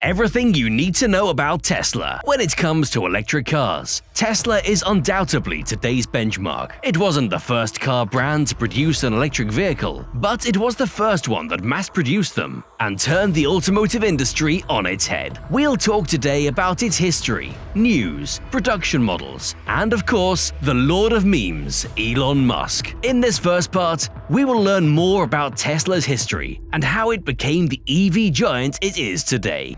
Everything you need to know about Tesla. When it comes to electric cars, Tesla is undoubtedly today's benchmark. It wasn't the first car brand to produce an electric vehicle, but it was the first one that mass-produced them and turned the automotive industry on its head. We'll talk today about its history, news, production models, and of course, the lord of memes, Elon Musk. In this first part, we will learn more about Tesla's history and how it became the EV giant it is today.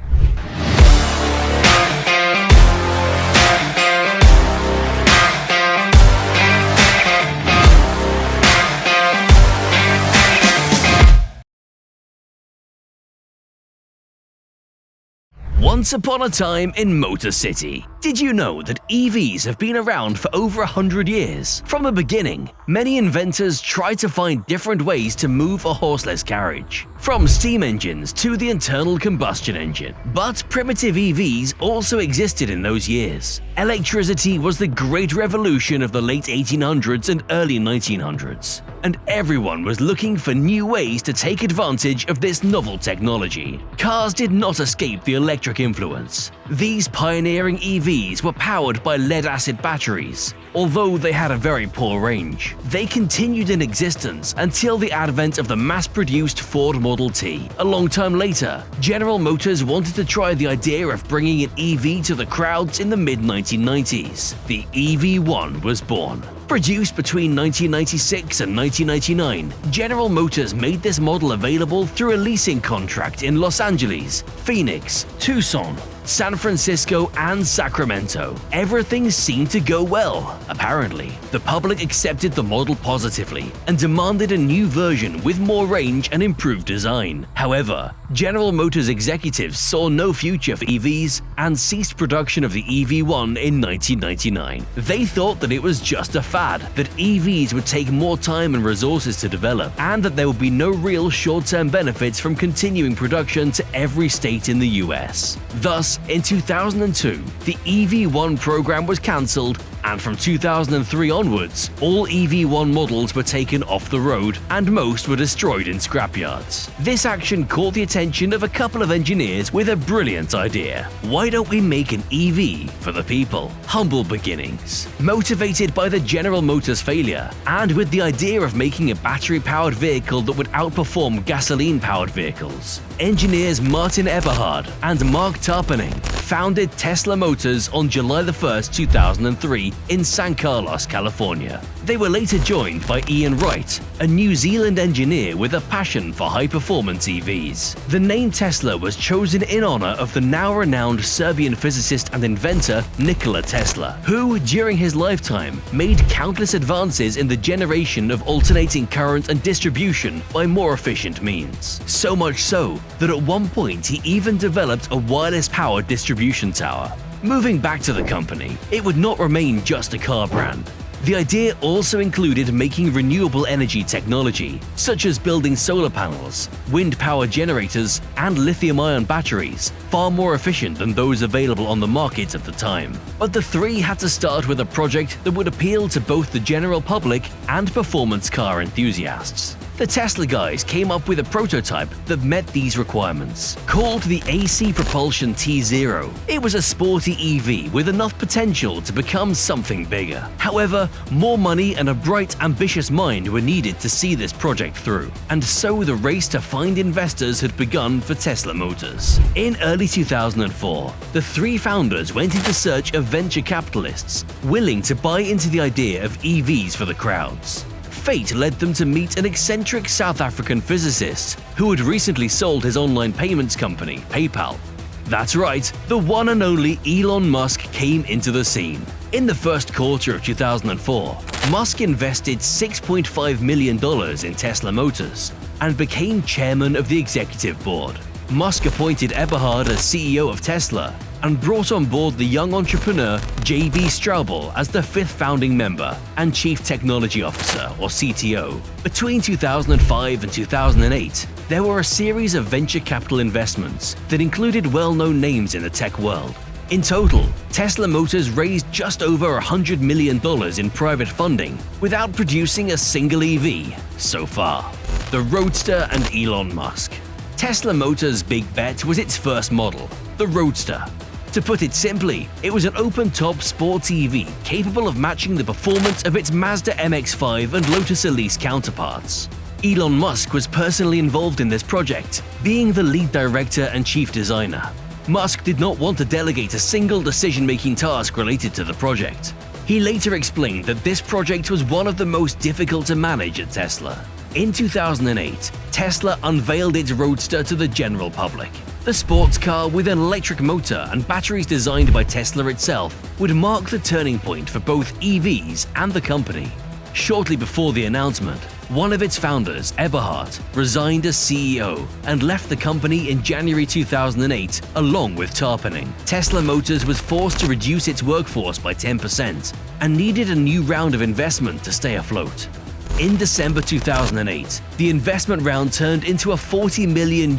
Once upon a time in Motor City. Did you know that EVs have been around for over 100 years? From the beginning, many inventors tried to find different ways to move a horseless carriage, from steam engines to the internal combustion engine. But primitive EVs also existed in those years. Electricity was the great revolution of the late 1800s and early 1900s, and everyone was looking for new ways to take advantage of this novel technology. Cars did not escape the electric influence. These pioneering EVs were powered by lead-acid batteries. Although they had a very poor range, they continued in existence until the advent of the mass-produced Ford Model T. A long time later, General Motors wanted to try the idea of bringing an EV to the crowds in the mid-1990s. The EV1 was born. Produced between 1996 and 1999, General Motors made this model available through a leasing contract in Los Angeles, Phoenix, Tucson, San Francisco, and Sacramento. Everything seemed to go well. Apparently, the public accepted the model positively and demanded a new version with more range and improved design. However, General Motors executives saw no future for EVs and ceased production of the EV1 in 1999. They thought that it was just a fad, that EVs would take more time and resources to develop, and that there would be no real short-term benefits from continuing production to every state in the US. Thus, in 2002, the EV1 program was cancelled, and from 2003 onwards, all EV1 models were taken off the road and most were destroyed in scrapyards. This action caught the attention of a couple of engineers with a brilliant idea. Why don't we make an EV for the people? Humble beginnings. Motivated by the General Motors failure, and with the idea of making a battery-powered vehicle that would outperform gasoline-powered vehicles, engineers Martin Eberhard and Mark Tarpenning founded Tesla Motors on July 1, 2003 in San Carlos, California. They were later joined by Ian Wright, a New Zealand engineer with a passion for high-performance EVs. The name Tesla was chosen in honor of the now-renowned Serbian physicist and inventor Nikola Tesla, who, during his lifetime, made countless advances in the generation of alternating current and distribution by more efficient means. So much so that at one point he even developed a wireless-powered distribution tower. Moving back to the company, it would not remain just a car brand. The idea also included making renewable energy technology, such as building solar panels, wind power generators, and lithium-ion batteries, far more efficient than those available on the market at the time. But the three had to start with a project that would appeal to both the general public and performance car enthusiasts. The Tesla guys came up with a prototype that met these requirements. Called the AC Propulsion T0, it was a sporty EV with enough potential to become something bigger. However, more money and a bright, ambitious mind were needed to see this project through, and so the race to find investors had begun for Tesla Motors. In early 2004, the three founders went into search of venture capitalists willing to buy into the idea of EVs for the crowds. Fate led them to meet an eccentric South African physicist who had recently sold his online payments company, PayPal. That's right, the one and only Elon Musk came into the scene. In the first quarter of 2004, Musk invested $6.5 million in Tesla Motors and became chairman of the executive board. Musk appointed Eberhard as CEO of Tesla and brought on board the young entrepreneur J.B. Straubel as the fifth founding member and Chief Technology Officer, or CTO. Between 2005 and 2008, there were a series of venture capital investments that included well-known names in the tech world. In total, Tesla Motors raised just over $100 million in private funding without producing a single EV so far. The Roadster and Elon Musk. Tesla Motors' big bet was its first model, the Roadster. To put it simply, it was an open-top sports EV capable of matching the performance of its Mazda MX-5 and Lotus Elise counterparts. Elon Musk was personally involved in this project, being the lead director and chief designer. Musk did not want to delegate a single decision-making task related to the project. He later explained that this project was one of the most difficult to manage at Tesla. In 2008, Tesla unveiled its Roadster to the general public. The sports car with an electric motor and batteries designed by Tesla itself would mark the turning point for both EVs and the company. Shortly before the announcement, one of its founders, Eberhard, resigned as CEO and left the company in January 2008 along with Tarpening. Tesla Motors was forced to reduce its workforce by 10% and needed a new round of investment to stay afloat. In December 2008, the investment round turned into a $40 million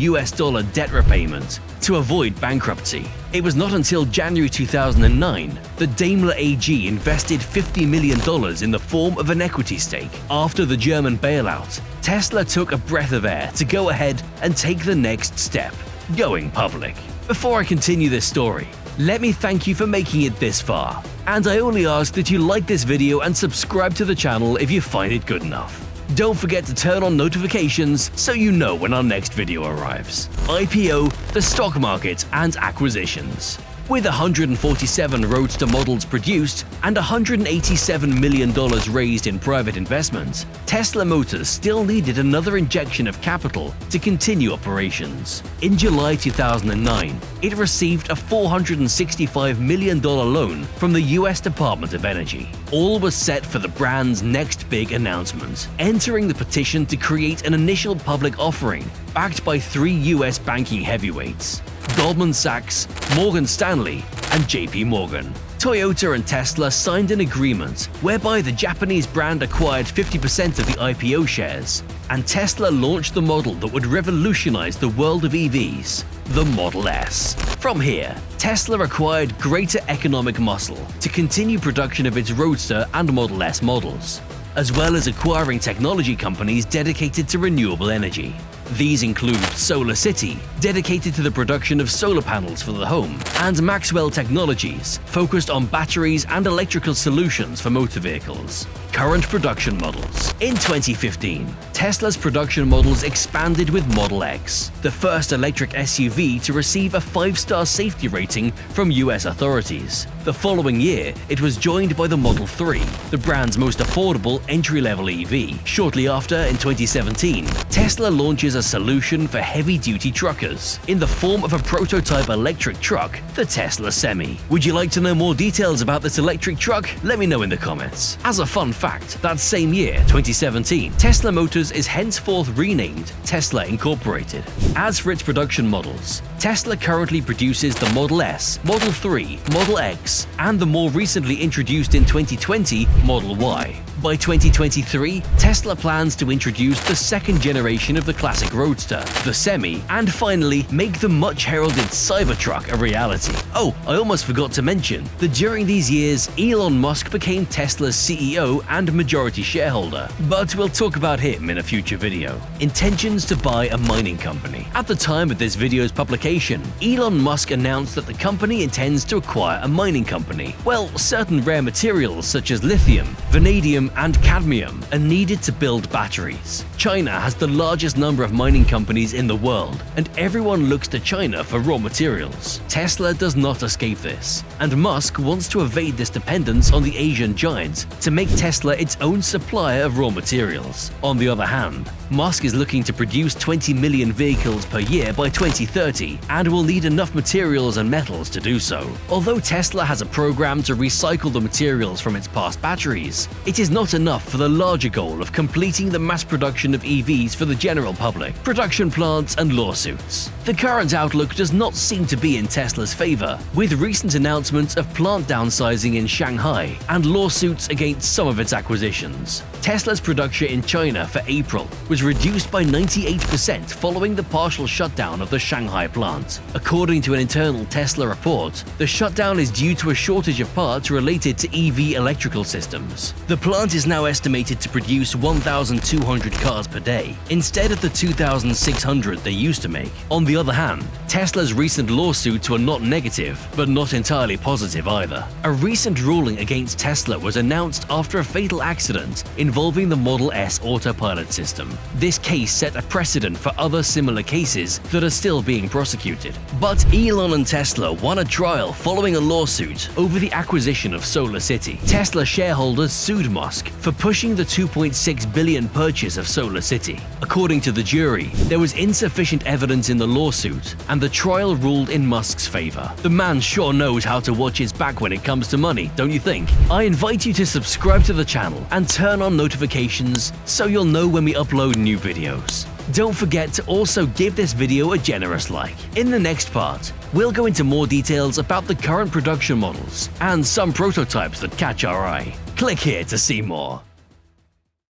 debt repayment to avoid bankruptcy. It was not until January 2009 that Daimler AG invested $50 million in the form of an equity stake. After the German bailout, Tesla took a breath of air to go ahead and take the next step, going public. Before I continue this story, let me thank you for making it this far, and I only ask that you like this video and subscribe to the channel if you find it good enough. Don't forget to turn on notifications so you know when our next video arrives. IPO, the stock market, and acquisitions. With 147 Roadster models produced and $187 million raised in private investments, Tesla Motors still needed another injection of capital to continue operations. In July 2009, it received a $465 million loan from the US Department of Energy. All was set for the brand's next big announcement, entering the petition to create an initial public offering backed by 3 US banking heavyweights: Goldman Sachs, Morgan Stanley, and JP Morgan. Toyota and Tesla signed an agreement whereby the Japanese brand acquired 50% of the IPO shares, and Tesla launched the model that would revolutionize the world of EVs, the Model S. From here, Tesla acquired greater economic muscle to continue production of its Roadster and Model S models, as well as acquiring technology companies dedicated to renewable energy. These include SolarCity, dedicated to the production of solar panels for the home, and Maxwell Technologies, focused on batteries and electrical solutions for motor vehicles. Current production models. In 2015, Tesla's production models expanded with Model X, the first electric SUV to receive a 5-star safety rating from US authorities. The following year, it was joined by the Model 3, the brand's most affordable entry-level EV. Shortly after, in 2017, Tesla launches a solution for heavy-duty truckers in the form of a prototype electric truck, the Tesla Semi. Would you like to know more details about this electric truck? Let me know in the comments. As a fun fact, that same year, 2017, Tesla Motors is henceforth renamed Tesla Incorporated. As for its production models, Tesla currently produces the Model S, Model 3, Model X, and the more recently introduced in 2020 Model Y. By 2023, Tesla plans to introduce the second generation of the classic Roadster, the Semi, and finally make the much-heralded Cybertruck a reality. Oh, I almost forgot to mention that during these years, Elon Musk became Tesla's CEO and majority shareholder, but we'll talk about him in a future video. Intentions to buy a mining company. At the time of this video's publication, Elon Musk announced that the company intends to acquire a mining company. Well, certain rare materials such as lithium, vanadium, and cadmium are needed to build batteries. China has the largest number of mining companies in the world, and everyone looks to China for raw materials. Tesla does not escape this, and Musk wants to evade this dependence on the Asian giants to make Tesla its own supplier of raw materials. On the other hand, Musk is looking to produce 20 million vehicles per year by 2030 and will need enough materials and metals to do so. Although Tesla has a program to recycle the materials from its past batteries, it is not enough for the larger goal of completing the mass production of EVs for the general public, production plants, and lawsuits. The current outlook does not seem to be in Tesla's favor, with recent announcements of plant downsizing in Shanghai and lawsuits against some of its acquisitions. Tesla's production in China for April was reduced by 98% following the partial shutdown of the Shanghai plant. According to an internal Tesla report, the shutdown is due to a shortage of parts related to EV electrical systems. The plant plant is now estimated to produce 1,200 cars per day, instead of the 2,600 they used to make. On the other hand, Tesla's recent lawsuits were not negative, but not entirely positive either. A recent ruling against Tesla was announced after a fatal accident involving the Model S autopilot system. This case set a precedent for other similar cases that are still being prosecuted. But Elon and Tesla won a trial following a lawsuit over the acquisition of Solar City. Tesla shareholders sued Musk for pushing the $2.6 billion purchase of Solar City. According to the jury, there was insufficient evidence in the lawsuit, and the trial ruled in Musk's favor. The man sure knows how to watch his back when it comes to money, don't you think? I invite you to subscribe to the channel and turn on notifications so you'll know when we upload new videos. Don't forget to also give this video a generous like. In the next part, we'll go into more details about the current production models and some prototypes that catch our eye. Click here to see more.